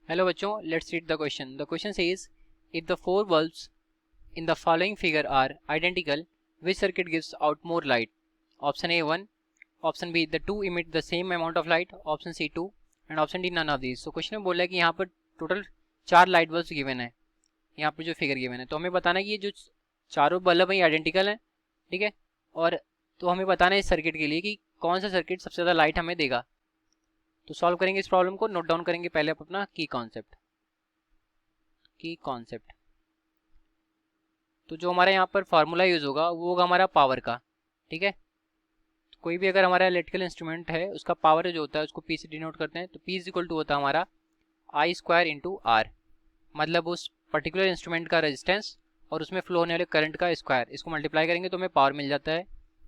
Hello बच्चों, let's read the question. The question says if the four bulbs in the following figure are identical, which circuit gives out more light? Option A 1, option B the two emit the same amount of light, option C 2 and option D none of these. So question में बोल रहा है कि यहाँ पर total 4 light bulbs given है. यहाँ पर जो फिगर गिवन है तो हमें बताना है कि ये जो चारों बल्ब हैं ये आइडेंटिकल हैं, ठीक है. और तो हमें बताना है इस सर्किट के लिए कि कौन सा सर्किट सबसे ज़्यादा लाइट हमें देगा. तो सॉल्व करेंगे इस प्रॉब्लम को. नोट डाउन करेंगे पहले अपना की कॉन्सेप्ट. तो जो हमारा यहाँ पर फार्मूला यूज़ होगा वो होगा हमारा पावर का, ठीक है. तो कोई भी अगर हमारा इलेक्ट्रिकल इंस्ट्रूमेंट है उसका पावर जो होता है उसको पी से डिनोट करते हैं. तो पी इज इक्वल टू होता है हमारा आई स्क्वायर इंटू आर, मतलब उस पर्टिकुलर इंस्ट्रूमेंट का रेजिस्टेंस और उसमें फ्लो होने वाले करंट का स्क्वायर. इसको मल्टीप्लाई करेंगे तो हमें पावर मिल जाता है.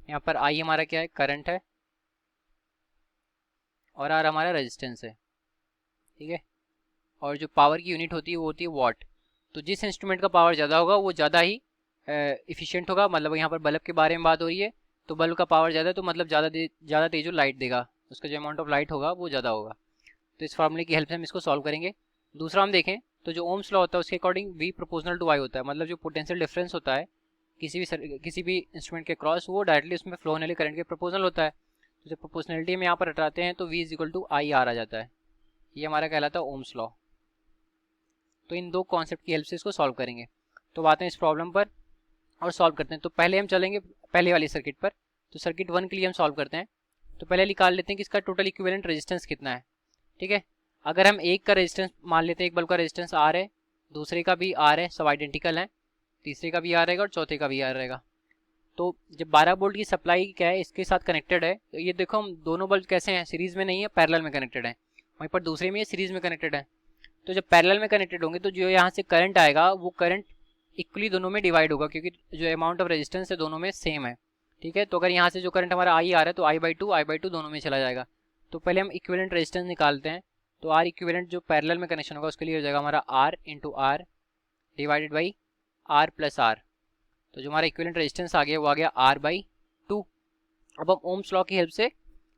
यहाँ पर आई हमारा क्या है, करंट है, और आर हमारा रेजिस्टेंस है, ठीक है. और जो पावर की यूनिट होती है वो होती है वॉट. तो जिस इंस्ट्रूमेंट का पावर ज़्यादा होगा वो ज़्यादा ही इफिशियंट होगा. मतलब यहाँ पर बल्ब के बारे में बात हो रही है तो बल्ब का पावर ज़्यादा है तो मतलब ज़्यादा तेज जो लाइट देगा उसका जो अमाउंट ऑफ लाइट होगा वो ज़्यादा होगा. तो इस फार्मूले की हेल्प से हम इसको सॉल्व करेंगे. दूसरा हम देखें तो जो ओम्स लॉ होता है उसके according V proportional to I होता है. मतलब जो पोटेंशियल डिफरेंस होता है किसी भी इंस्ट्रूमेंट के क्रॉस वो डायरेक्टली उसमें फ्लो होने वाले करंट के प्रोपोर्शनल होता है. तो जब प्रोपोर्शनलिटी में यहाँ पर हटाते हैं तो V is equal to I R आ जाता है. ये हमारा कहलाता है ओम्स लॉ. तो इन दो कॉन्सेप्ट की हेल्प से इसको सॉल्व करेंगे. तो आते हैं इस प्रॉब्लम पर और सॉल्व करते हैं. तो पहले हम चलेंगे पहले वाली सर्किट पर. तो सर्किट 1 के लिए हम सॉल्व करते हैं. तो पहले निकाल लेते हैं कि इसका टोटल इक्विवेलेंट रेजिस्टेंस कितना है, ठीक है. अगर हम एक का रेजिस्टेंस मान लेते हैं, एक बल्ब का रेजिस्टेंस आर है, दूसरे का भी आर है, सब आइडेंटिकल है, तीसरे का भी आर रहेगा और चौथे का भी आर रहेगा. तो जब 12 वोल्ट की सप्लाई क्या है इसके साथ कनेक्टेड है, तो ये देखो हम दोनों बल्ब कैसे हैं, सीरीज में नहीं है, पैरेलल में कनेक्टेड है. वहीं पर दूसरे में ये सीरीज में कनेक्टेड है. तो जब पैरेलल में कनेक्टेड होंगे तो जो यहाँ से करंट आएगा वो करंट इक्वली दोनों में डिवाइड होगा, क्योंकि जो अमाउंट ऑफ रेजिस्टेंस है दोनों में सेम है, ठीक है. तो अगर यहाँ से जो करंट हमारा आई आ रहा है तो आई बाई टू दोनों में चला जाएगा. तो पहले हम इक्विवेलेंट रेजिस्टेंस निकालते हैं. तो आर इक्विवेलेंट जो पैरेलल में कनेक्शन होगा उसके लिए हो जाएगा हमारा R into R divided by R plus R. तो जो हमारा इक्विवेलेंट रेजिस्टेंस आ गया वो आ गया आर बाई टू. अब हम ओम्स लॉ की हेल्प से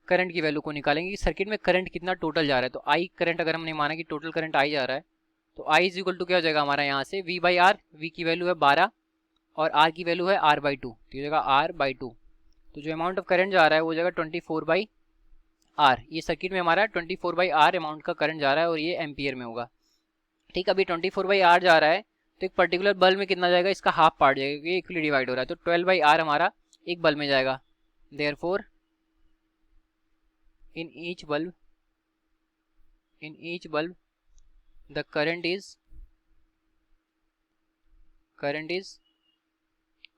करंट की वैल्यू को निकालेंगे कि सर्किट में करंट कितना टोटल जा रहा है. तो आई करंट अगर हमने माना कि टोटल करंट आई जा रहा है तो आई इज इक्वल टू क्या हो जाएगा हमारा यहाँ से वी बाई आर. वी की वैल्यू है 12 और आर की वैल्यू है आर बाई टू, तो ये जाएगा आर बाई टू. तो जो अमाउंट ऑफ करंट जा रहा है वो जाएगा 24 बाई आर. ये सर्किट में हमारा 24 बाई आर अमाउंट का करंट जा रहा है और ये एम्पियर में होगा, ठीक. अभी 24 बाई आर जा रहा है तो एक पर्टिकुलर बल्ब में कितना जाएगा, इसका हाफ पार्ट जाएगा क्योंकि इक्वली डिवाइड हो रहा है. तो 12 बाई आर हमारा एक बल्ब में जाएगा. Therefore in each bulb the current is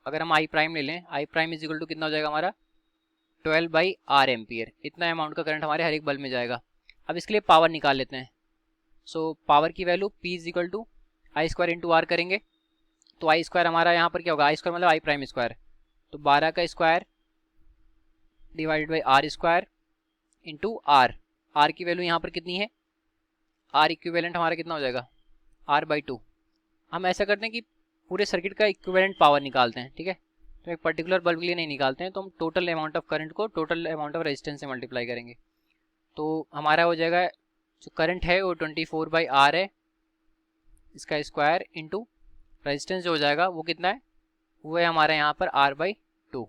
अगर हम आई प्राइम ले लें, I prime is equal to कितना हो जाएगा हमारा 12 बाई आर एम्पियर. इतना अमाउंट का करंट हमारे हर एक बल्ब में जाएगा. अब इसके लिए पावर निकाल लेते हैं. सो पावर की value P is equal to I square into R करेंगे. तो आई स्क्वायर हमारा यहाँ पर क्या होगा, आई स्क्वायर मतलब आई प्राइम स्क्वायर. तो 12 का square divided by R square into R. R की वैल्यू यहाँ पर कितनी है, आर इक्विवेलेंट हमारा कितना हो जाएगा आर बाई टू. हम ऐसा करते हैं कि पूरे सर्किट का इक्विवेलेंट पावर निकालते हैं, ठीक है. तो एक पर्टिकुलर बल्ब के लिए नहीं निकालते हैं, तो हम टोटल अमाउंट ऑफ करंट को टोटल अमाउंट ऑफ रेजिस्टेंस से मल्टीप्लाई करेंगे. तो हमारा हो जाएगा जो करंट है वो 24 बाई आर है, इसका स्क्वायर इंटू रेजिस्टेंस जो हो जाएगा वो कितना है, वो है हमारा यहाँ पर आर बाई टू,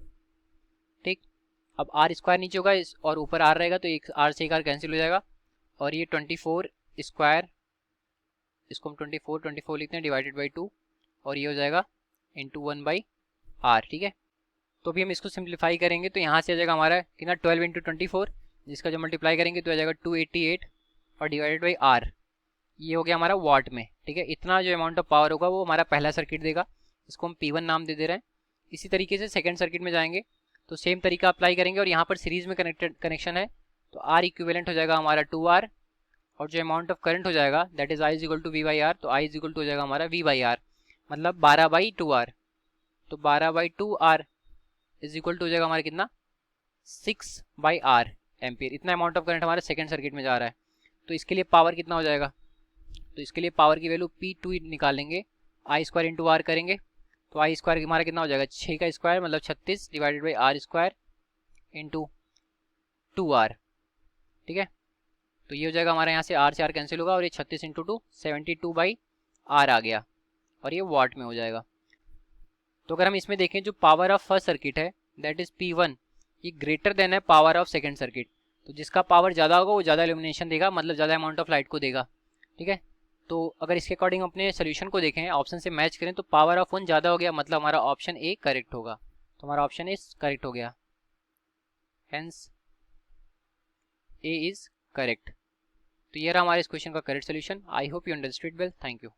ठीक. अब आर स्क्वायर नीचे होगा और ऊपर आर रहेगा तो एक आर से एक आर कैंसिल हो जाएगा. और ये 24 स्क्वायर, इसको हम 24 लिखते हैं डिवाइडेड बाई टू, और ये हो जाएगा इंटू 1 बाई आर, ठीक है. तो अभी हम इसको सिंप्लीफाई करेंगे तो यहाँ से आ जाएगा हमारा कितना 12 इंटू 24, जिसका जब मल्टीप्लाई करेंगे तो आ जाएगा 288 और डिवाइडेड बाई आर. ये हो गया हमारा वाट में, ठीक है. इतना जो अमाउंट ऑफ पावर होगा वो हमारा पहला सर्किट देगा, इसको हम P1 नाम दे रहे हैं. इसी तरीके से सेकेंड सर्किट में जाएंगे तो सेम तरीका अप्लाई करेंगे और यहाँ पर सीरीज में कनेक्शन है तो आर इक्विवेलेंट हो जाएगा हमारा 2R, और जो अमाउंट ऑफ करंट हो जाएगा that is I is equal to V by R. तो आई इज इक्वल टू हो जाएगा हमारा वी बाई आर, मतलब 12 बाई टू आर. तो 12 by two R is equal to हो जाएगा हमारा कितना 6 बाई आर एम्पियर. इतना अमाउंट ऑफ करंट हमारे सेकंड सर्किट में जा रहा है. तो इसके लिए पावर कितना हो जाएगा, तो इसके लिए पावर की वैल्यू P2 निकालेंगे, आई स्क्वायर इंटू आर करेंगे. तो आई स्क्वायर हमारा कितना हो जाएगा 6 का स्क्वायर मतलब 36 divided by R square into 2R, ठीक है. तो तो ये हो जाएगा हमारे यहाँ से आर से आर कैंसिल होगा और ये 36 इंटू 2 72/R आ गया और ये वाट में हो जाएगा। तो अगर हम इसमें देखें जो पावर ऑफ फर्स्ट सर्किट है दैट इज P1, ये ग्रेटर देन है पावर ऑफ सेकंड सर्किट। तो जिसका पावर ज़्यादा होगा वो ज़्यादा इल्यूमिनेशन देगा, मतलब ज़्यादा अमाउंट ऑफ लाइट को देगा। ठीक है, तो अगर इसके अकॉर्डिंग अपने सोल्यूशन को देखें, ऑप्शन से मैच करें, तो पावर ऑफ 1 ज़्यादा हो गया, मतलब हमारा ऑप्शन ए करेक्ट होगा। तो हमारा ऑप्शन ए करेक्ट हो गया, हेंस ए इज़ करेक्ट। तो ये रहा हमारे इस क्वेश्चन का correct solution. I hope you understood well. Thank you.